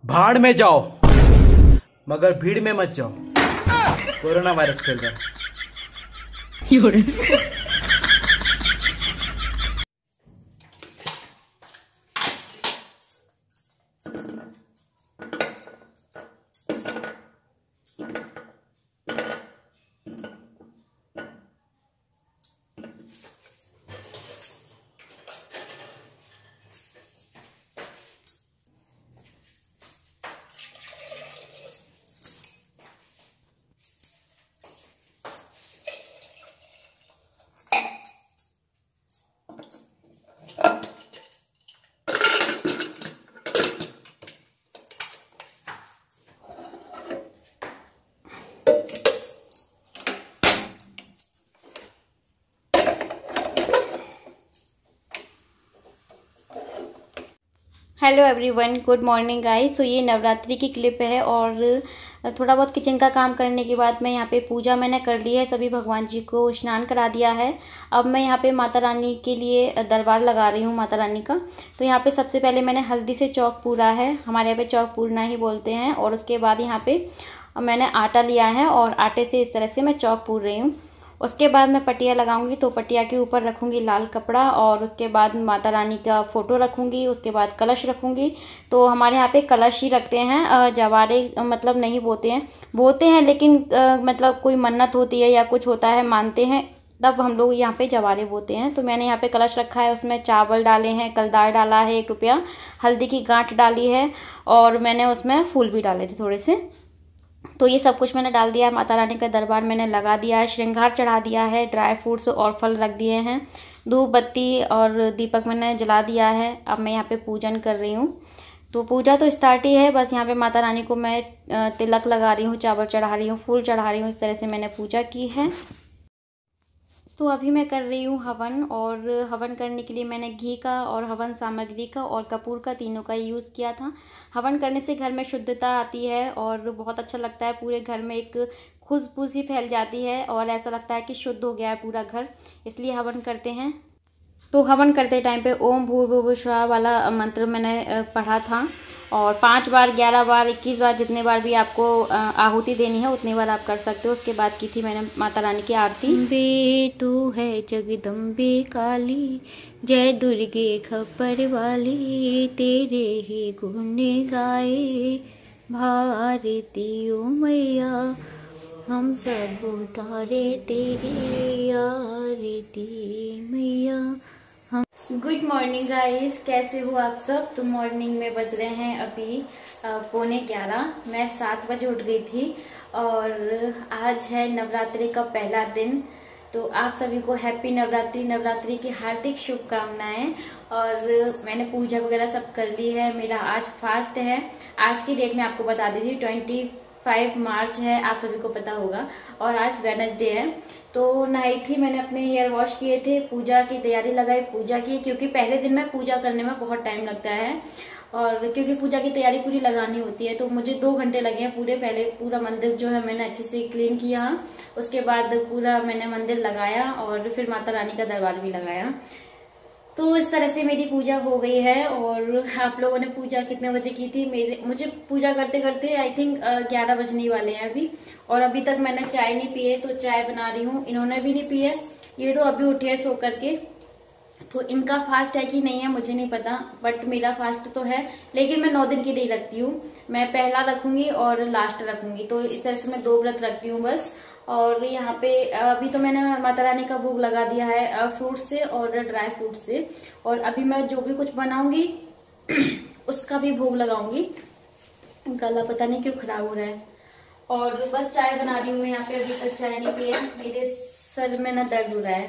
भाड़ में जाओ मगर भीड़ में मत जाओ, कोरोना वायरस फैल रहा है। Hello everyone, good morning guys. तो ये नवरात्रि की क्लिप है और थोड़ा बहुत किचन का काम करने के बाद मैं यहाँ पे पूजा मैंने कर ली है, सभी भगवान जी को स्नान करा दिया है। अब मैं यहाँ पे माता रानी के लिए दरबार लगा रही हूँ माता रानी का। तो यहाँ पे सबसे पहले मैंने हल्दी से चौक पूरा है, हमारे यहाँ पे चौक पूरना ही बोलते हैं। और उसके बाद यहाँ पे मैंने आटा लिया है और आटे से इस तरह से मैं चौक पूर रही हूँ। उसके बाद मैं पटिया लगाऊंगी, तो पटिया के ऊपर रखूंगी लाल कपड़ा और उसके बाद माता रानी का फ़ोटो रखूंगी, उसके बाद कलश रखूंगी। तो हमारे यहाँ पे कलश ही रखते हैं, जवारे मतलब नहीं बोते हैं लेकिन मतलब कोई मन्नत होती है या कुछ होता है मानते हैं, तब हम लोग यहाँ पे जवारे बोते हैं। तो मैंने यहाँ पे कलश रखा है, उसमें चावल डाले हैं, कलदार डाला है 1 रुपया, हल्दी की गांठ डाली है और मैंने उसमें फूल भी डाले थे थोड़े से। तो ये सब कुछ मैंने डाल दिया है। माता रानी का दरबार मैंने लगा दिया है, श्रृंगार चढ़ा दिया है, ड्राई फ्रूट्स और फल रख दिए हैं, धूप बत्ती और दीपक मैंने जला दिया है। अब मैं यहाँ पे पूजन कर रही हूँ। तो पूजा तो स्टार्ट ही है, बस यहाँ पे माता रानी को मैं तिलक लगा रही हूँ, चावल चढ़ा रही हूँ, फूल चढ़ा रही हूँ। इस तरह से मैंने पूजा की है। तो अभी मैं कर रही हूँ हवन, और हवन करने के लिए मैंने घी का और हवन सामग्री का और कपूर का, तीनों का यूज़ किया था। हवन करने से घर में शुद्धता आती है और बहुत अच्छा लगता है, पूरे घर में एक खुशबू सी फैल जाती है और ऐसा लगता है कि शुद्ध हो गया है पूरा घर, इसलिए हवन करते हैं। तो हवन करते टाइम पे ओम भूर्भुवः स्वः वाला मंत्र मैंने पढ़ा था, और 5 बार, 11 बार, 21 बार, जितने बार भी आपको आहुति देनी है उतनी बार आप कर सकते हो। उसके बाद की थी मैंने माता रानी की आरती। बे तू है जगदम्बे काली, जय दुर्गे खप्पर वाली, तेरे ही गुण गाए भारती ओ मैया, हम सब उतारे तेरी आरती मैया। गुड मॉर्निंग गाइस, कैसे हो आप सब। तो मॉर्निंग में बज रहे हैं अभी 11:15। मैं 7 बजे उठ गई थी और आज है नवरात्रि का पहला दिन। तो आप सभी को हैप्पी नवरात्रि, नवरात्रि की हार्दिक शुभकामनाएं। और मैंने पूजा वगैरह सब कर ली है। मेरा आज फास्ट है। आज की डेट में आपको बता दी थी 25 मार्च है, आप सभी को पता होगा, और आज वेडनेसडे है। तो नहाई थी मैंने, अपने हेयर वॉश किए थे, पूजा की तैयारी लगाई, पूजा की, क्योंकि पहले दिन में पूजा करने में बहुत टाइम लगता है और क्योंकि पूजा की तैयारी पूरी लगानी होती है। तो मुझे 2 घंटे लगे हैं पूरे। पहले पूरा मंदिर जो है मैंने अच्छे से क्लीन किया, उसके बाद पूरा मैंने मंदिर लगाया और फिर माता रानी का दरबार भी लगाया। तो इस तरह से मेरी पूजा हो गई है। और आप लोगों ने पूजा कितने बजे की थी। मुझे पूजा करते करते आई थिंक 11 बजने वाले हैं अभी, और अभी तक मैंने चाय नहीं पी है, तो चाय बना रही हूँ। इन्होंने भी नहीं पी है, ये तो अभी उठे सो करके। तो इनका फास्ट है कि नहीं है मुझे नहीं पता, बट मेरा फास्ट तो है। लेकिन मैं 9 दिन के लिए रखती हूँ, मैं पहला रखूंगी और लास्ट रखूंगी। तो इस तरह से मैं 2 व्रत रखती हूँ बस। और यहाँ पे अभी तो मैंने माता रानी का भोग लगा दिया है फ्रूट से और ड्राई फ्रूट से। और अभी मैं जो भी कुछ बनाऊंगी उसका भी भोग लगाऊंगी। गला पता नहीं क्यों खराब हो रहा है। और बस चाय बना रही हूँ यहाँ पे, अभी तक चाय नहीं पी है। मेरे सर में ना दर्द हो रहा है,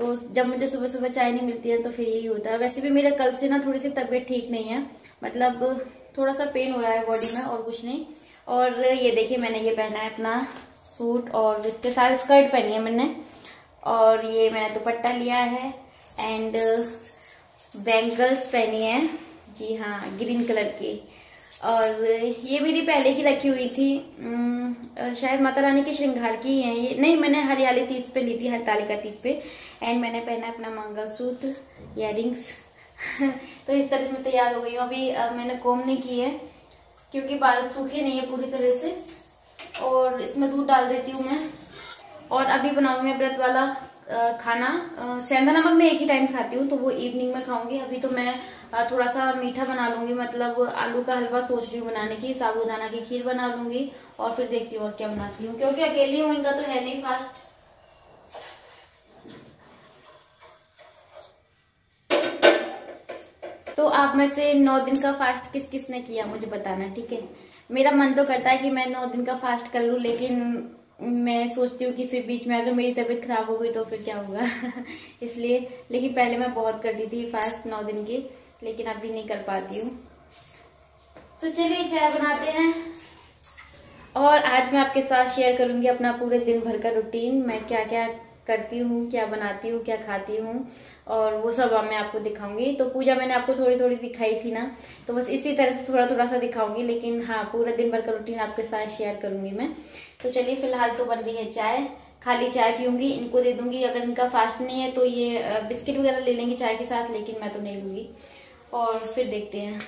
तो जब मुझे सुबह सुबह चाय नहीं मिलती है तो फिर यही होता है। वैसे भी मेरे कल से ना थोड़ी सी तबीयत ठीक नहीं है, मतलब थोड़ा सा पेन हो रहा है बॉडी में और कुछ नहीं। और ये देखिए मैंने ये पहना है अपना सूट और इसके साथ स्कर्ट पहनी है मैंने, और ये मैंने दुपट्टा लिया है एंड बैंगल्स पहनी है, जी हाँ, ग्रीन कलर की। और ये मेरी पहले की रखी हुई थी, शायद माता रानी के श्रृंगार की है ये, नहीं मैंने हरियाली तीज पे ली थी, हरतालिका तीज पे। एंड मैंने पहना अपना मंगलसूत्र, इयररिंग्स तो इस तरह से मैं तैयार हो गई हूँ। अभी मैंने कोम नहीं की है, क्योंकि बाल सूखे नहीं है पूरी तरह से। और इसमें दूध डाल देती हूँ मैं। और अभी बनाऊंगी मैं व्रत वाला खाना। सेंधा नमक मैं एक ही टाइम खाती हूँ, तो वो इवनिंग में खाऊंगी। अभी तो मैं थोड़ा सा मीठा बना लूंगी, मतलब आलू का हलवा सोच रही हूँ बनाने की, साबूदाना की खीर बना लूंगी और फिर देखती हूँ और क्या बनाती हूँ, क्योंकि अकेली हूँ, इनका तो है नहीं फास्ट। तो आप में से 9 दिन का फास्ट किस किस ने किया मुझे बताना, ठीक है। मेरा मन तो करता है कि मैं 9 दिन का फास्ट कर लूं, लेकिन मैं सोचती हूँ कि फिर बीच में अगर मेरी तबीयत खराब हो गई तो फिर क्या होगा इसलिए। लेकिन पहले मैं बहुत करती थी फास्ट 9 दिन की, लेकिन अभी नहीं कर पाती हूँ। तो चलिए चाय बनाते हैं। और आज मैं आपके साथ शेयर करूंगी अपना पूरे दिन भर का रूटीन, मैं क्या क्या करती हूँ, क्या बनाती हूँ, क्या खाती हूँ, और वो सब मैं आपको दिखाऊंगी। तो पूजा मैंने आपको थोड़ी थोड़ी दिखाई थी ना, तो बस इसी तरह से थोड़ा थोड़ा सा दिखाऊंगी, लेकिन हाँ पूरा दिन भर का रूटीन आपके साथ शेयर करूंगी मैं। तो चलिए, फिलहाल तो बन रही है चाय, खाली चाय पीऊंगी, इनको दे दूंगी। अगर इनका फास्ट नहीं है तो ये बिस्किट वगैरह ले लेंगे चाय के साथ, लेकिन मैं तो नहीं लूंगी। और फिर देखते हैं।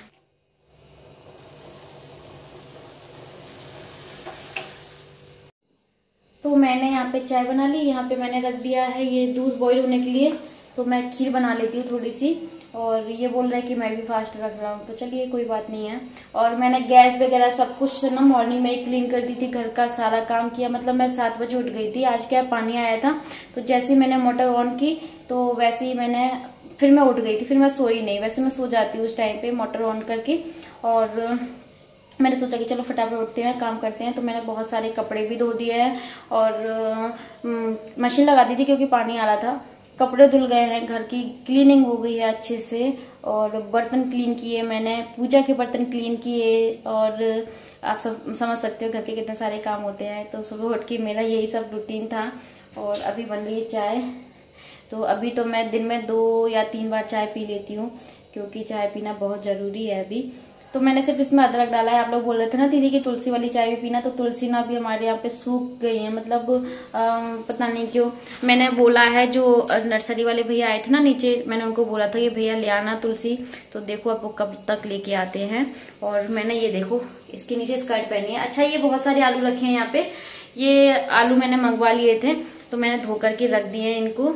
तो मैंने यहाँ पे चाय बना ली, यहाँ पे मैंने रख दिया है ये दूध बॉईल होने के लिए। तो मैं खीर बना लेती हूँ थोड़ी सी, और ये बोल रहा है कि मैं भी फास्ट रख रहा हूँ, तो चलिए कोई बात नहीं है। और मैंने गैस वगैरह सब कुछ ना मॉर्निंग में ही क्लीन कर दी थी, घर का सारा काम किया। मतलब मैं 7 बजे उठ गई थी। आज क्या पानी आया था, तो जैसे ही मैंने मोटर ऑन की तो वैसे ही फिर मैं उठ गई थी, फिर मैं सोई नहीं। वैसे मैं सो जाती हूँ उस टाइम पे मोटर ऑन करके। और मैंने सोचा कि चलो फटाफट उठते हैं, काम करते हैं। तो मैंने बहुत सारे कपड़े भी धो दिए हैं और मशीन लगा दी थी क्योंकि पानी आ रहा था। कपड़े धुल गए हैं, घर की क्लीनिंग हो गई है अच्छे से, और बर्तन क्लीन किए मैंने, पूजा के बर्तन क्लीन किए। और आप सब समझ सकते हो घर के कितने सारे काम होते हैं। तो सुबह उठ के मेरा यही सब रूटीन था। और अभी बन रही है चाय। तो अभी तो मैं दिन में 2 या 3 बार चाय पी लेती हूँ, क्योंकि चाय पीना बहुत जरूरी है अभी। तो मैंने सिर्फ इसमें अदरक डाला है। आप लोग बोल रहे थे ना दीदी की तुलसी वाली चाय भी पीना, तो तुलसी ना भी हमारे यहाँ पे सूख गई है, मतलब पता नहीं क्यों। मैंने बोला है, जो नर्सरी वाले भैया आए थे ना नीचे, मैंने उनको बोला था कि भैया ले आना तुलसी। तो देखो अब वो कब तक लेके आते हैं। और मैंने ये देखो इसके नीचे स्कर्ट पहनी है। अच्छा, ये बहुत सारे आलू रखे हैं यहाँ पे। ये आलू मैंने मंगवा लिए थे, तो मैंने धो करके रख दिए हैं इनको,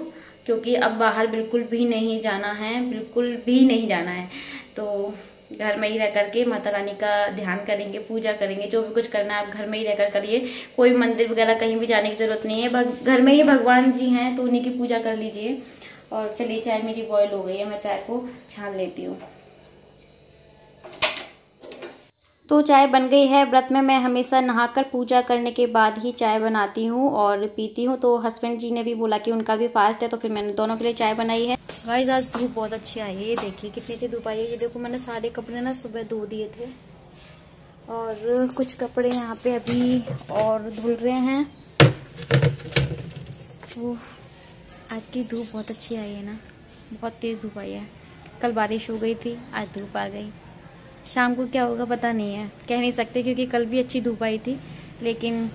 क्योंकि अब बाहर बिल्कुल भी नहीं जाना है, बिल्कुल भी नहीं जाना है। तो घर में ही रह करके माता रानी का ध्यान करेंगे, पूजा करेंगे, जो भी कुछ करना है आप घर में ही रहकर करिए। कोई मंदिर वगैरह कहीं भी जाने की जरूरत नहीं है, घर में ही भगवान जी हैं, तो उन्हीं की पूजा कर लीजिए। और चलिए, चाय मेरी बॉईल हो गई है, मैं चाय को छान लेती हूँ। तो चाय बन गई है। व्रत में मैं हमेशा नहाकर पूजा करने के बाद ही चाय बनाती हूँ और पीती हूँ। तो हस्बैंड जी ने भी बोला कि उनका भी फास्ट है, तो फिर मैंने दोनों के लिए चाय बनाई है। गाइस, आज धूप बहुत अच्छी आई है, ये देखिए कितनी अच्छी धूप आई है। ये देखो, मैंने सारे कपड़े ना सुबह धो दिए थे, और कुछ कपड़े यहाँ पे अभी और धुल रहे हैं। आज की धूप बहुत अच्छी आई है ना, बहुत तेज धूप आई है। कल बारिश हो गई थी, आज धूप आ गई। शाम को क्या होगा पता नहीं है, कह नहीं सकते, क्योंकि कल भी अच्छी धूप आई थी, लेकिन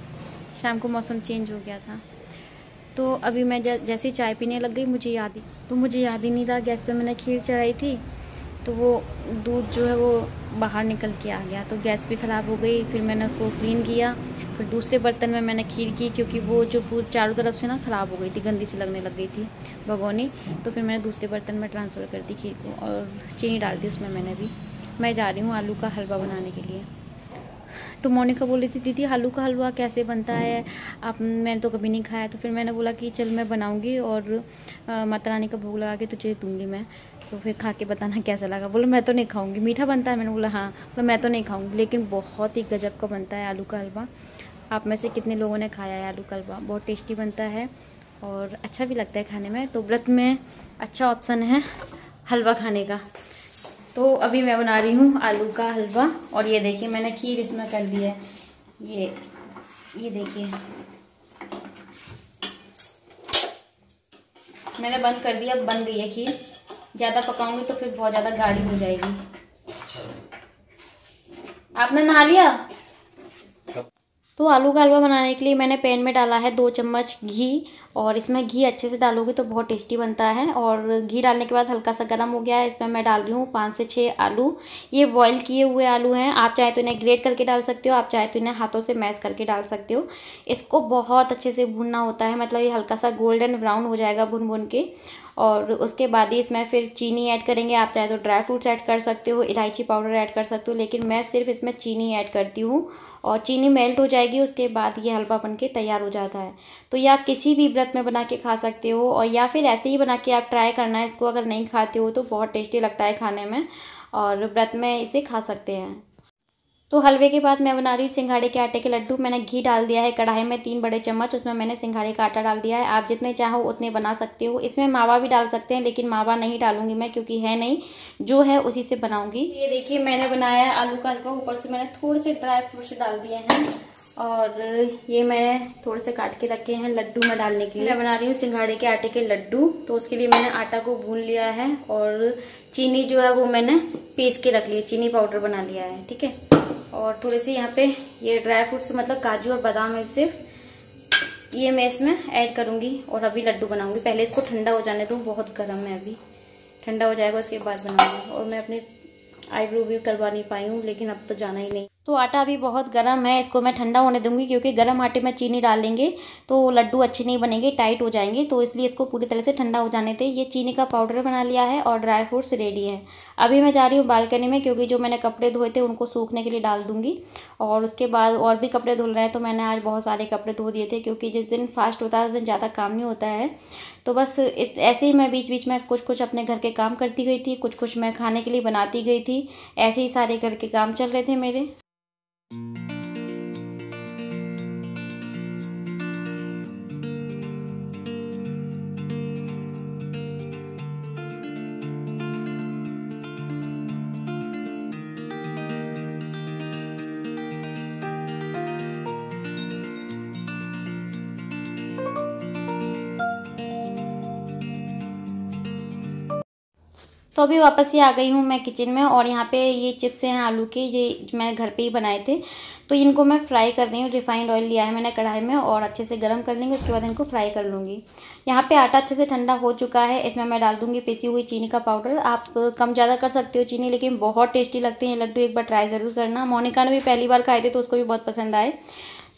शाम को मौसम चेंज हो गया था। तो अभी मैं जैसे चाय पीने लग गई, मुझे याद ही नहीं रहा गैस पे मैंने खीर चढ़ाई थी। तो वो दूध जो है वो बाहर निकल के आ गया, तो गैस भी ख़राब हो गई। फिर मैंने उसको क्लीन किया, फिर दूसरे बर्तन में मैंने खीर की, क्योंकि वो जो पूरी चारों तरफ से ना ख़राब हो गई थी, गंदी सी लगने लग गई थी भगोनी। तो फिर मैंने दूसरे बर्तन में ट्रांसफ़र कर दी खीर को, और चीनी डाल दी उसमें मैंने भी। मैं जा रही हूँ आलू का हलवा बनाने के लिए। तो मोनिका बोली थी दीदी आलू का हलवा कैसे बनता है, मैंने तो कभी नहीं खाया। तो फिर मैंने बोला कि चल मैं बनाऊंगी और माता रानी का भोग लगा के तुझे दूंगी मैं, तो फिर खा के बताना कैसा लगा। बोला मैं तो नहीं खाऊंगी, मीठा बनता है। मैंने बोला हाँ, बोला मैं तो नहीं खाऊंगी, लेकिन बहुत ही गजब का बनता है आलू का हलवा। आप में से कितने लोगों ने खाया है आलू का हलवा? बहुत टेस्टी बनता है और अच्छा भी लगता है खाने में। तो व्रत में अच्छा ऑप्शन है हलवा खाने का। तो अभी मैं बना रही हूँ आलू का हलवा, और ये देखिए मैंने खीर इसमें कर दी है। ये देखिए मैंने बंद कर दिया, बन गई है खीर। ज़्यादा पकाऊंगी तो फिर बहुत ज़्यादा गाढ़ी हो जाएगी। आपने नहा लिया? तो आलू का हलवा बनाने के लिए मैंने पैन में डाला है 2 चम्मच घी, और इसमें घी अच्छे से डालोगे तो बहुत टेस्टी बनता है। और घी डालने के बाद हल्का सा गर्म हो गया है, इसमें मैं डाल रही हूँ 5 से 6 आलू। ये बॉईल किए हुए आलू हैं, आप चाहे तो इन्हें ग्रेट करके डाल सकते हो, आप चाहे तो इन्हें हाथों से मैश करके डाल सकते हो। इसको बहुत अच्छे से भूनना होता है, मतलब ये हल्का सा गोल्डन ब्राउन हो जाएगा भून भून के। और उसके बाद ही इसमें फिर चीनी ऐड करेंगे, आप चाहे तो ड्राई फ्रूट्स ऐड कर सकते हो, इलायची पाउडर ऐड कर सकते हो, लेकिन मैं सिर्फ इसमें चीनी ऐड करती हूँ। और चीनी मेल्ट हो जाएगी, उसके बाद ये हलवा बनके तैयार हो जाता है। तो ये आप किसी भी व्रत में बना के खा सकते हो, और या फिर ऐसे ही बना के आप ट्राई करना है इसको, अगर नहीं खाते हो तो बहुत टेस्टी लगता है खाने में, और व्रत में इसे खा सकते हैं। तो हलवे के बाद मैं बना रही हूँ सिंघाड़े के आटे के लड्डू। मैंने घी डाल दिया है कढ़ाई में 3 बड़े चम्मच, उसमें मैंने सिंघाड़े का आटा डाल दिया है। आप जितने चाहो उतने बना सकते हो, इसमें मावा भी डाल सकते हैं, लेकिन मावा नहीं डालूंगी मैं क्योंकि है नहीं, जो है उसी से बनाऊंगी। ये देखिए मैंने बनाया है आलू का हलवा, ऊपर से मैंने थोड़े से ड्राई फ्रूट्स डाल दिए हैं, और ये मैंने थोड़े से काट के रखे हैं लड्डू में डालने के लिए। मैं बना रही हूँ सिंघाड़े के आटे के लड्डू, तो उसके लिए मैंने आटा को भून लिया है, और चीनी जो है वो मैंने पीस के रख ली, चीनी पाउडर बना लिया है, ठीक है। और थोड़े से यहाँ पे ये ड्राई फ्रूट्स मतलब काजू और बादाम है सिर्फ, ये मैं इसमें ऐड करूंगी और अभी लड्डू बनाऊंगी। पहले इसको ठंडा हो जाने दूँ, बहुत गर्म है अभी, ठंडा हो जाएगा उसके बाद बनाऊंगी। और मैं अपने आईब्रो भी करवा नहीं पाई हूँ, लेकिन अब तो जाना ही नहीं। तो आटा अभी बहुत गर्म है, इसको मैं ठंडा होने दूंगी, क्योंकि गर्म आटे में चीनी डालेंगे तो लड्डू अच्छे नहीं बनेंगे, टाइट हो जाएंगे, तो इसलिए इसको पूरी तरह से ठंडा हो जाने दें। ये चीनी का पाउडर बना लिया है और ड्राई फ्रूट्स रेडी है। अभी मैं जा रही हूँ बालकनी में, क्योंकि जो मैंने कपड़े धोए थे उनको सूखने के लिए डाल दूंगी, और उसके बाद और भी कपड़े धुल रहे हैं। तो मैंने आज बहुत सारे कपड़े धो दिए थे, क्योंकि जिस दिन फास्ट होता है उस दिन ज़्यादा काम नहीं होता है। तो बस ऐसे ही मैं बीच बीच में कुछ कुछ अपने घर के काम करती गई थी, कुछ कुछ मैं खाने के लिए बनाती गई थी, ऐसे ही सारे घर के काम चल रहे थे मेरे। तो अभी वापस ही आ गई हूँ मैं किचन में, और यहाँ पे ये चिप्स हैं आलू के, ये मैंने घर पे ही बनाए थे। तो इनको मैं फ्राई कर रही हूँ, रिफाइंड ऑयल लिया है मैंने कढ़ाई में, और अच्छे से गर्म कर लेंगे, उसके बाद इनको फ्राई कर लूँगी। यहाँ पे आटा अच्छे से ठंडा हो चुका है, इसमें मैं डाल दूँगी पिसी हुई चीनी का पाउडर। आप कम ज़्यादा कर सकते हो चीनी, लेकिन बहुत टेस्टी लगते हैं ये लड्डू, एक बार ट्राई ज़रूर करना। मोनिका ने भी पहली बार खाए थे तो उसको भी बहुत पसंद आए।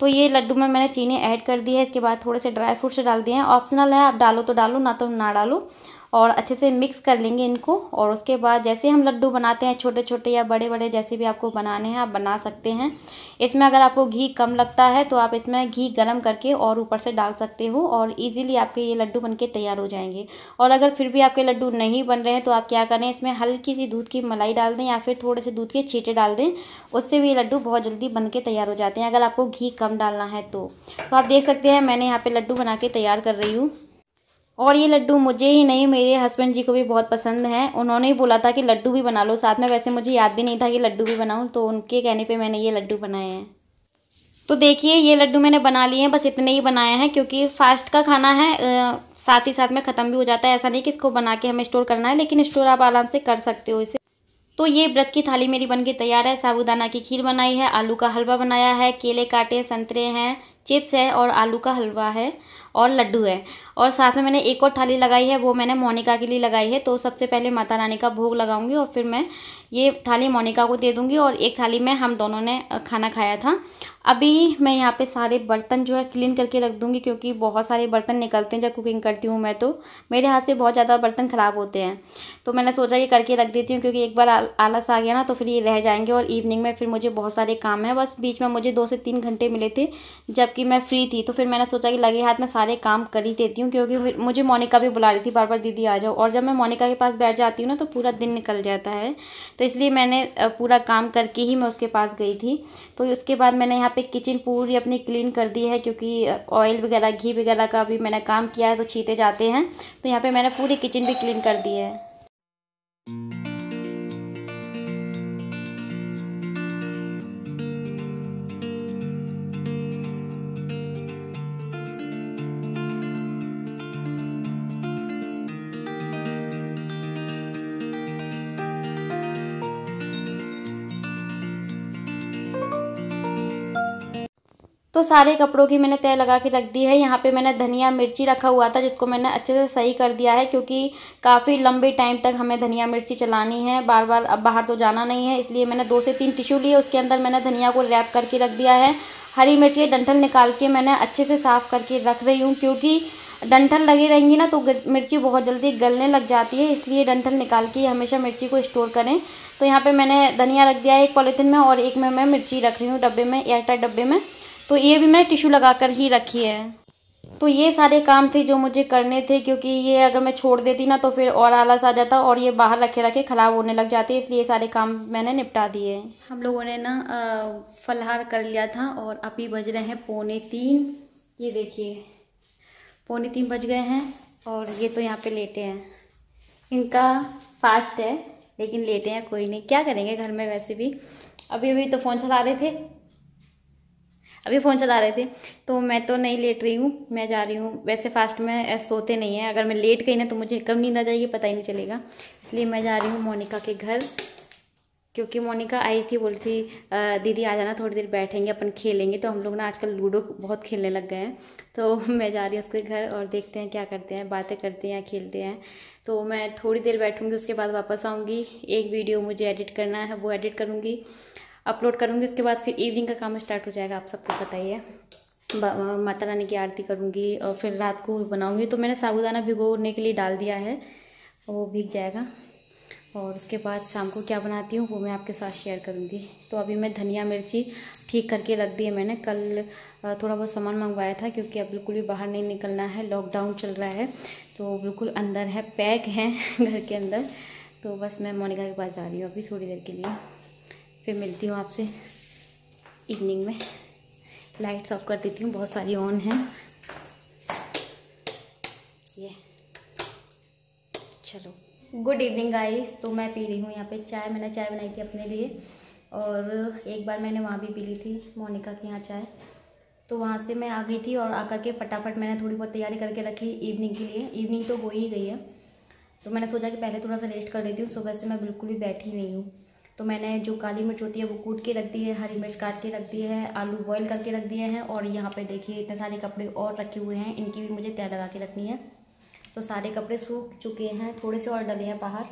तो ये लड्डू में मैंने चीनी ऐड कर दी है, इसके बाद थोड़े से ड्राई फ्रूट्स डाल दिए हैं, ऑप्शनल है, आप डालो तो डालो, ना तो ना डालो। और अच्छे से मिक्स कर लेंगे इनको, और उसके बाद जैसे हम लड्डू बनाते हैं छोटे छोटे या बड़े बड़े, जैसे भी आपको बनाने हैं आप बना सकते हैं। इसमें अगर आपको घी कम लगता है तो आप इसमें घी गरम करके और ऊपर से डाल सकते हो, और इजीली आपके ये लड्डू बनके तैयार हो जाएंगे। और अगर फिर भी आपके लड्डू नहीं बन रहे हैं तो आप क्या करें, इसमें हल्की सी दूध की मलाई डाल दें, या फिर थोड़े से दूध के छींटे डाल दें, उससे भी ये लड्डू बहुत जल्दी बन के तैयार हो जाते हैं, अगर आपको घी कम डालना है तो आप देख सकते हैं मैंने यहाँ पे लड्डू बना के तैयार कर रही हूँ। और ये लड्डू मुझे ही नहीं, मेरे हस्बैंड जी को भी बहुत पसंद हैं, उन्होंने ही बोला था कि लड्डू भी बना लो साथ में। वैसे मुझे याद भी नहीं था कि लड्डू भी बनाऊं, तो उनके कहने पे मैंने ये लड्डू बनाए हैं। तो देखिए ये लड्डू मैंने बना लिए हैं, बस इतने ही बनाए हैं, क्योंकि फास्ट का खाना है, साथ ही साथ में ख़त्म भी हो जाता है। ऐसा नहीं कि इसको बना के हमें स्टोर करना है, लेकिन स्टोर आप आराम से कर सकते हो इसे। तो ये व्रत की थाली मेरी बनके तैयार है। साबूदाना की खीर बनाई है, आलू का हलवा बनाया है, केले काटे, संतरे हैं, चिप्स है, और आलू का हलवा है, और लड्डू है। और साथ में मैंने एक और थाली लगाई है, वो मैंने मोनिका के लिए लगाई है। तो सबसे पहले माता रानी का भोग लगाऊंगी, और फिर मैं ये थाली मोनिका को दे दूंगी, और एक थाली में हम दोनों ने खाना खाया था। अभी मैं यहाँ पे सारे बर्तन जो है क्लीन करके रख दूंगी, क्योंकि बहुत सारे बर्तन निकलते हैं जब कुकिंग करती हूँ मैं, तो मेरे हाथ से बहुत ज़्यादा बर्तन ख़राब होते हैं। तो मैंने सोचा ये करके रख देती हूँ, क्योंकि एक बार आलस आ गया ना तो फिर ये रह जाएंगे, और इवनिंग में फिर मुझे बहुत सारे काम है। बस बीच में मुझे 2 से 3 घंटे मिले थे जबकि मैं फ्री थी, तो फिर मैंने सोचा कि लगे हाथ में सारे काम कर ही देती हूँ, क्योंकि मुझे मोनिका भी बुला रही थी बार बार, दीदी आ जाओ। और जब मैं मोनिका के पास बैठ जाती हूँ ना तो पूरा दिन निकल जाता है, तो इसलिए मैंने पूरा काम करके ही मैं उसके पास गई थी। तो उसके बाद मैंने यहाँ पे किचन पूरी अपनी क्लीन कर दी है, क्योंकि ऑयल वगैरह घी वगैरह का भी मैंने काम किया है तो छींटे जाते हैं। तो यहाँ पे मैंने पूरी किचन भी क्लीन कर दी है। तो सारे कपड़ों की मैंने तह लगा के रख दी है। यहाँ पे मैंने धनिया मिर्ची रखा हुआ था जिसको मैंने अच्छे से सही कर दिया है, क्योंकि काफ़ी लंबे टाइम तक हमें धनिया मिर्ची चलानी है, बार बार अब बाहर तो जाना नहीं है। इसलिए मैंने 2 से 3 टिश्यू लिए, उसके अंदर मैंने धनिया को रैप करके रख दिया है। हरी मिर्च के डंठल निकाल के मैंने अच्छे से साफ़ करके रख रही हूँ, क्योंकि डंठल लगी रहेंगी ना तो मिर्ची बहुत जल्दी गलने लग जाती है, इसलिए डंठल निकाल के हमेशा मिर्ची को स्टोर करें। तो यहाँ पे मैंने धनिया रख दिया है एक पॉलीथिन में, और एक में मैं मिर्ची रख रही हूँ डब्बे में, एयरटाइट डब्बे में। तो ये भी मैं टिश्यू लगा कर ही रखी है। तो ये सारे काम थे जो मुझे करने थे, क्योंकि ये अगर मैं छोड़ देती ना तो फिर और आलस आ जाता और ये बाहर रखे रखे ख़राब होने लग जाते, इसलिए ये सारे काम मैंने निपटा दिए। हम लोगों ने ना फलाहार कर लिया था और अभी बज रहे हैं 2:45। ये देखिए 2:45 बज गए हैं और ये तो यहाँ पे लेटे हैं। इनका फास्ट है लेकिन लेटे हैं, कोई नहीं, क्या करेंगे घर में वैसे भी। अभी तो फ़ोन चला रहे थे, तो मैं तो नहीं लेट रही हूँ, मैं जा रही हूँ। वैसे फास्ट में ऐसे सोते नहीं हैं, अगर मैं लेट गई ना तो मुझे कब नींद आ जाएगी पता ही नहीं चलेगा। इसलिए मैं जा रही हूँ मोनिका के घर, क्योंकि मोनिका आई थी, बोली थी दीदी आ जाना, थोड़ी देर बैठेंगे अपन खेलेंगे। तो हम लोग ना आजकल लूडो बहुत खेलने लग गए हैं। तो मैं जा रही हूँ उसके घर और देखते हैं क्या करते हैं, बातें करते हैं या खेलते हैं। तो मैं थोड़ी देर बैठूँगी, उसके बाद वापस आऊँगी। एक वीडियो मुझे एडिट करना है, वो एडिट करूँगी, अपलोड करूँगी। उसके बाद फिर इवनिंग का काम स्टार्ट हो जाएगा, आप सबको पता ही है। माता रानी की आरती करूँगी और फिर रात को बनाऊँगी। तो मैंने साबूदाना भिगोने के लिए डाल दिया है, वो भीग जाएगा। और उसके बाद शाम को क्या बनाती हूँ वो मैं आपके साथ शेयर करूँगी। तो अभी मैं धनिया मिर्ची ठीक करके रख दी है मैंने। कल थोड़ा बहुत सामान मंगवाया था, क्योंकि अब बिल्कुल भी बाहर नहीं निकलना है, लॉकडाउन चल रहा है, तो बिल्कुल अंदर है, पैक हैं घर के अंदर। तो बस मैं मोनिका के पास जा रही हूँ अभी थोड़ी देर के लिए, फिर मिलती हूँ आपसे इवनिंग में। लाइट्स ऑफ कर देती हूँ, बहुत सारी ऑन हैं। ये चलो, गुड इवनिंग गाइस। तो मैं पी रही हूँ यहाँ पे चाय। मैंने चाय बनाई थी अपने लिए, और एक बार मैंने वहाँ भी पी ली थी मोनिका के यहाँ चाय। तो वहाँ से मैं आ गई थी और आकर के फटाफट मैंने थोड़ी बहुत तैयारी करके रखी इवनिंग के लिए। इवनिंग तो हो ही गई है, तो मैंने सोचा कि पहले थोड़ा सा रेस्ट कर लेती हूँ। सुबह से मैं बिल्कुल भी बैठी नहीं हूँ। तो मैंने जो काली मिर्च होती है वो कूट के रख दी है, हरी मिर्च काट के रख दी है, आलू बॉईल करके रख दिए हैं, और यहाँ पे देखिए इतने सारे कपड़े और रखे हुए हैं, इनकी भी मुझे तह लगा के रखनी है। तो सारे कपड़े सूख चुके हैं, थोड़े से और डले हैं बाहर।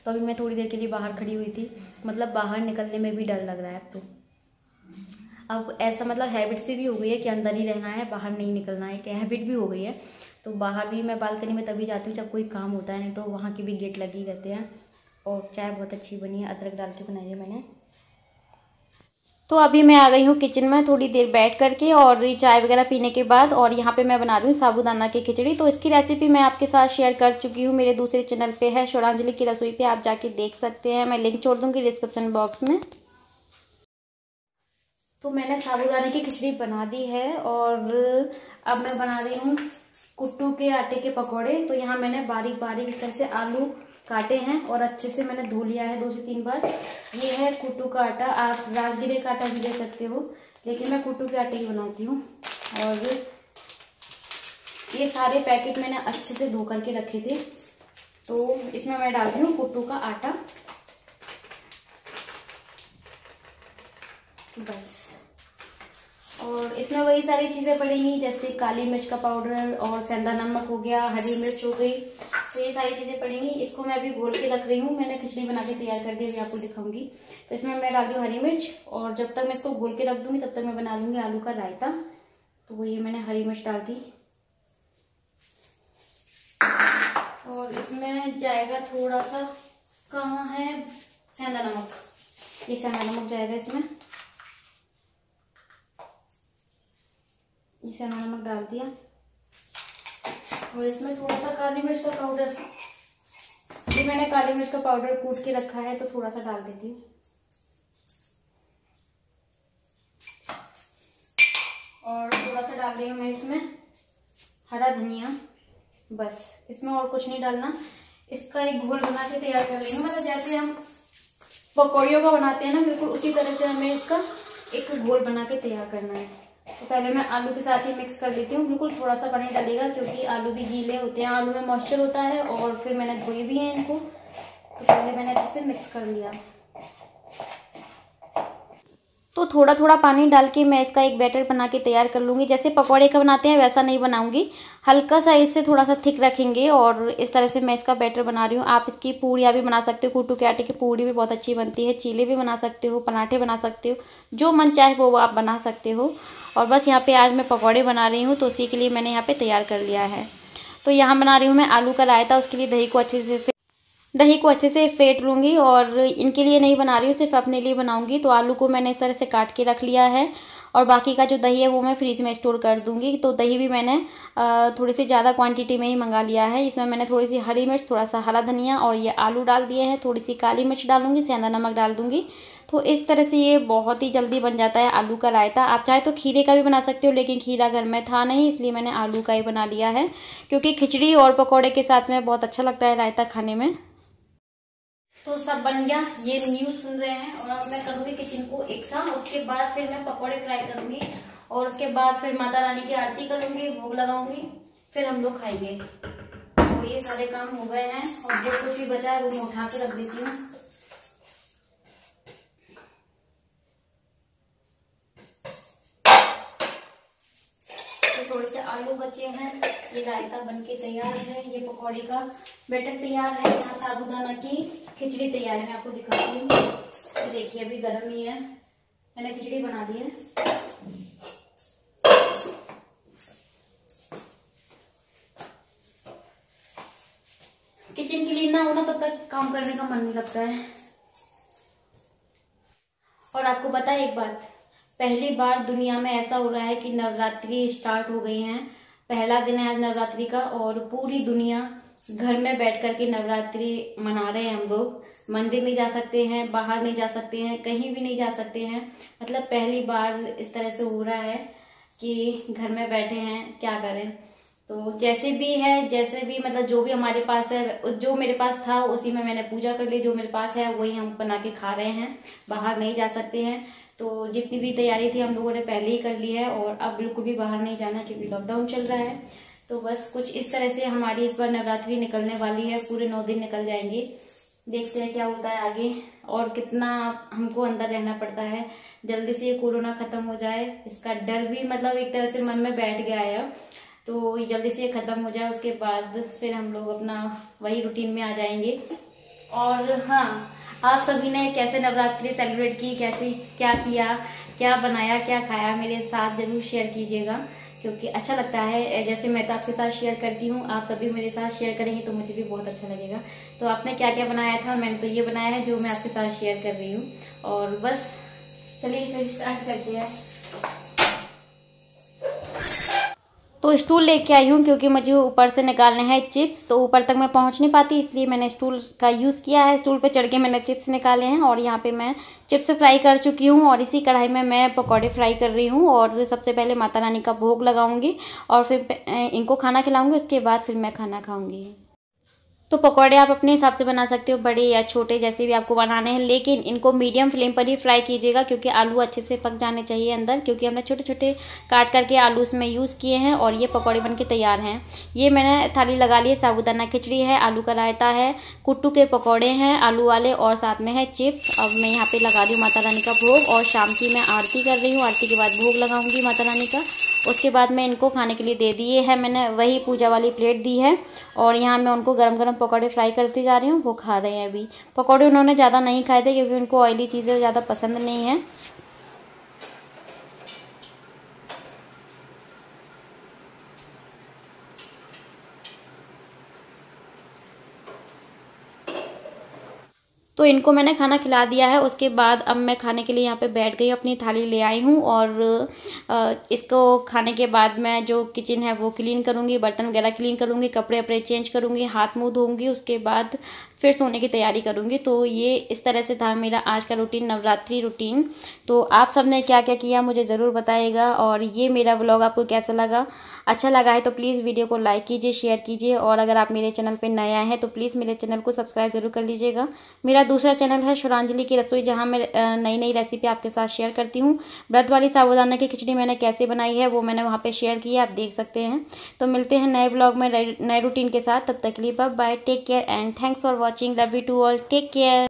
तो अभी मैं थोड़ी देर के लिए बाहर खड़ी हुई थी, मतलब बाहर निकलने में भी डर लग रहा है अब ऐसा मतलब हैबिट से भी हो गई है कि अंदर ही रहना है, बाहर नहीं निकलना है, एक हैबिट भी हो गई है। तो बाहर भी मैं बालकनी में तभी जाती हूँ जब कोई काम होता है, नहीं तो वहाँ के भी गेट लगे ही रहते हैं। और चाय बहुत अच्छी बनी है, अदरक डाल के बनाई है मैंने। तो अभी मैं आ गई हूँ किचन में थोड़ी देर बैठ करके, और चाय वगैरह पीने के बाद। और यहाँ पे मैं बना रही हूँ साबूदाना की खिचड़ी। तो इसकी रेसिपी मैं आपके साथ शेयर कर चुकी हूँ, मेरे दूसरे चैनल पे है, श्वरांजलि की रसोई पे, आप जाके देख सकते हैं। मैं लिंक छोड़ दूँगी डिस्क्रिप्शन बॉक्स में। तो मैंने साबूदाने की खिचड़ी बना दी है, और अब मैं बना रही हूँ कुट्टू के आटे के पकौड़े। तो यहाँ मैंने बारीक बारीक इस तरह से आलू काटे हैं और अच्छे से मैंने धो लिया है 2 से 3 बार। ये है कुट्टू का आटा, आप राजगिरे का आटा भी ले सकते हो, लेकिन मैं कुट्टू के आटे ही बनाती हूँ। और ये सारे पैकेट मैंने अच्छे से धो करके रखे थे। तो इसमें मैं डाल रही हूँ कुट्टू का आटा, बस। और इसमें वही सारी चीज़ें पड़ेंगी, जैसे काली मिर्च का पाउडर और सेंधा नमक हो गया, हरी मिर्च हो गई, तो ये सारी चीज़ें पड़ेंगी। इसको मैं अभी घोल के रख रही हूँ, मैंने खिचड़ी बना के तैयार कर दी, अभी आपको दिखाऊंगी। तो इसमें मैं डाल रही हूँ हरी मिर्च, और जब तक मैं इसको घोल के रख दूंगी तब तक मैं बना लूँगी आलू का रायता। तो वो ये मैंने हरी मिर्च डाल दी, और इसमें जाएगा थोड़ा सा, कहाँ है, सेंधा नमक। ये सेंधा नमक जाएगा इसमें, ये सेंधा नमक डाल दिया। और इसमें थोड़ा सा काली मिर्च का पाउडर, ये मैंने काली मिर्च का पाउडर कूट के रखा है, तो थोड़ा सा डाल देती हूँ। और थोड़ा सा डाल रही हूँ मैं इसमें हरा धनिया, बस। इसमें और कुछ नहीं डालना। इसका एक घोल बना के तैयार कर रही हूँ, मतलब जैसे हम पकौड़ियों का बनाते हैं ना, बिल्कुल उसी तरह से हमें इसका एक घोल बना के तैयार करना है। तो पहले मैं आलू के साथ ही मिक्स कर देती हूँ, बिल्कुल थोड़ा सा पानी डालेगा, क्योंकि आलू भी गीले होते हैं, आलू में मॉइस्चर होता है, और फिर मैंने धोए भी हैं इनको। तो पहले मैंने अच्छे से मिक्स कर लिया। तो थोड़ा थोड़ा पानी डाल के मैं इसका एक बैटर बना के तैयार कर लूँगी। जैसे पकौड़े का बनाते हैं वैसा नहीं बनाऊँगी, हल्का सा इससे थोड़ा सा थिक रखेंगे और इस तरह से मैं इसका बैटर बना रही हूँ। आप इसकी पूड़ियाँ भी बना सकते हो, कुट्टू के आटे की पूड़ी भी बहुत अच्छी बनती है, चीले भी बना सकते हो, पराठे बना सकते हो, जो मन चाहे वो आप बना सकते हो। और बस यहाँ पर आज मैं पकौड़े बना रही हूँ, तो उसी के लिए मैंने यहाँ पर तैयार कर लिया है। तो यहाँ बना रही हूँ मैं आलू का रायता। उसके लिए दही को अच्छे से फेंट लूँगी और इनके लिए नहीं बना रही हूँ, सिर्फ अपने लिए बनाऊँगी। तो आलू को मैंने इस तरह से काट के रख लिया है और बाकी का जो दही है वो मैं फ्रीज में स्टोर कर दूँगी। तो दही भी मैंने थोड़ी सी ज़्यादा क्वांटिटी में ही मंगा लिया है। इसमें मैंने थोड़ी सी हरी मिर्च, थोड़ा सा हरा धनिया और ये आलू डाल दिए हैं। थोड़ी सी काली मिर्च डालूँगी, सेंधा नमक डाल दूँगी। तो इस तरह से ये बहुत ही जल्दी बन जाता है आलू का रायता। आप चाहे तो खीरे का भी बना सकते हो, लेकिन खीरा घर में था नहीं, इसलिए मैंने आलू का ही बना लिया है, क्योंकि खिचड़ी और पकौड़े के साथ में बहुत अच्छा लगता है रायता खाने में। तो सब बन गया, ये न्यूज़ सुन रहे हैं और अब मैं करूँगी किचन को एकसा। उसके बाद फिर मैं पकौड़े फ्राई करूँगी और उसके बाद फिर माता रानी की आरती करूँगी, भोग लगाऊंगी, फिर हम लोग खाएंगे। तो ये सारे काम हो गए हैं और जो कुछ भी बचा है वो मैं उठा के रख देती हूँ। तो थोड़े से आलू बचे हैं, ये रायता बनके तैयार है, ये पकौड़े का बैटर तैयार है, यहाँ साबूदाना की खिचड़ी तैयार है। मैं आपको दिखाती हूँ, ये देखिए अभी गर्म ही है, मैंने खिचड़ी बना दी है। किचन क्लीन ना होना तब तक काम करने का मन नहीं लगता है। और आपको पता है एक बात, पहली बार दुनिया में ऐसा हो रहा है कि नवरात्रि स्टार्ट हो गई हैं। पहला दिन है आज नवरात्रि का और पूरी दुनिया घर में बैठ कर के नवरात्रि मना रहे हैं। हम लोग मंदिर नहीं जा सकते हैं, बाहर नहीं जा सकते हैं, कहीं भी नहीं जा सकते हैं। मतलब पहली बार इस तरह से हो रहा है कि घर में बैठे हैं, क्या करें। तो जैसे भी है, जैसे भी मतलब जो भी हमारे पास है, जो मेरे पास था उसी में मैंने पूजा कर ली। जो मेरे पास है वही हम बना के खा रहे हैं, बाहर नहीं जा सकते हैं। तो जितनी भी तैयारी थी हम लोगों ने पहले ही कर ली है और अब बिल्कुल भी बाहर नहीं जाना, क्योंकि लॉकडाउन चल रहा है। तो बस कुछ इस तरह से हमारी इस बार नवरात्रि निकलने वाली है, पूरे 9 दिन निकल जाएंगे। देखते हैं क्या होता है आगे और कितना हमको अंदर रहना पड़ता है। जल्दी से ये कोरोना खत्म हो जाए, इसका डर भी मतलब एक तरह से मन में बैठ गया है। तो जल्दी से ये खत्म हो जाए, उसके बाद फिर हम लोग अपना वही रूटीन में आ जाएंगे। और हाँ, आप सभी ने कैसे नवरात्रि सेलिब्रेट की, कैसे क्या किया, क्या बनाया, क्या खाया, मेरे साथ जरूर शेयर कीजिएगा, क्योंकि अच्छा लगता है। जैसे मैं तो आपके साथ शेयर करती हूँ, आप सभी मेरे साथ शेयर करेंगे तो मुझे भी बहुत अच्छा लगेगा। तो आपने क्या क्या बनाया था, मैंने तो ये बनाया है जो मैं आपके साथ शेयर कर रही हूँ। और बस चलिए फिर स्टार्ट करते हैं। तो स्टूल लेके आई हूँ क्योंकि मुझे ऊपर से निकालने हैं चिप्स, तो ऊपर तक मैं पहुँच नहीं पाती, इसलिए मैंने स्टूल का यूज़ किया है। स्टूल पे चढ़ के मैंने चिप्स निकाले हैं और यहाँ पे मैं चिप्स फ्राई कर चुकी हूँ और इसी कढ़ाई में मैं पकौड़े फ्राई कर रही हूँ। और सबसे पहले माता रानी का भोग लगाऊंगी और फिर इनको खाना खिलाऊंगी, उसके बाद फिर मैं खाना खाऊंगी। तो पकौड़े आप अपने हिसाब से बना सकते हो, बड़े या छोटे जैसे भी आपको बनाने हैं, लेकिन इनको मीडियम फ्लेम पर ही फ्राई कीजिएगा, क्योंकि आलू अच्छे से पक जाने चाहिए अंदर, क्योंकि हमने छोटे छोटे काट करके आलू इसमें यूज़ किए हैं। और ये पकौड़े बनके तैयार हैं। ये मैंने थाली लगा ली है, साबूदाना खिचड़ी है, आलू का रायता है, कुट्टू के पकौड़े हैं आलू वाले और साथ में है चिप्स। अब मैं यहाँ पर लगा रही हूँ माता रानी का भोग और शाम की मैं आरती कर रही हूँ। आरती के बाद भोग लगाऊंगी माता रानी का, उसके बाद मैं इनको खाने के लिए दे दिए है। मैंने वही पूजा वाली प्लेट दी है और यहाँ मैं उनको गरम गरम पकौड़े फ्राई करती जा रही हूँ, वो खा रहे हैं अभी। पकौड़े उन्होंने ज़्यादा नहीं खाए थे क्योंकि उनको ऑयली चीज़ें ज़्यादा पसंद नहीं है। तो इनको मैंने खाना खिला दिया है। उसके बाद अब मैं खाने के लिए यहाँ पे बैठ गई, अपनी थाली ले आई हूँ और इसको खाने के बाद मैं जो किचन है वो क्लीन करूँगी, बर्तन वगैरह क्लीन करूँगी, कपड़े वपड़े चेंज करूँगी, हाथ मुँह धोऊँगी, उसके बाद फिर सोने की तैयारी करूँगी। तो ये इस तरह से था मेरा आज का रूटीन, नवरात्रि रूटीन। तो आप सब ने क्या क्या किया मुझे ज़रूर बताइएगा। और ये मेरा व्लॉग आपको कैसा लगा, अच्छा लगा है तो प्लीज़ वीडियो को लाइक कीजिए, शेयर कीजिए। और अगर आप मेरे चैनल पर नए आए हैं तो प्लीज़ मेरे चैनल को सब्सक्राइब ज़रूर कर लीजिएगा। मेरा दूसरा चैनल है शुरांजलि की रसोई, जहाँ मैं नई नई रेसिपी आपके साथ शेयर करती हूँ। व्रत वाली साबूदाना की खिचड़ी मैंने कैसे बनाई है वो मैंने वहाँ पे शेयर की है, आप देख सकते हैं। तो मिलते हैं नए ब्लॉग में नए रूटीन के साथ, तब तक के लिए bye bye, take care and thanks for watching, love you to all, take care.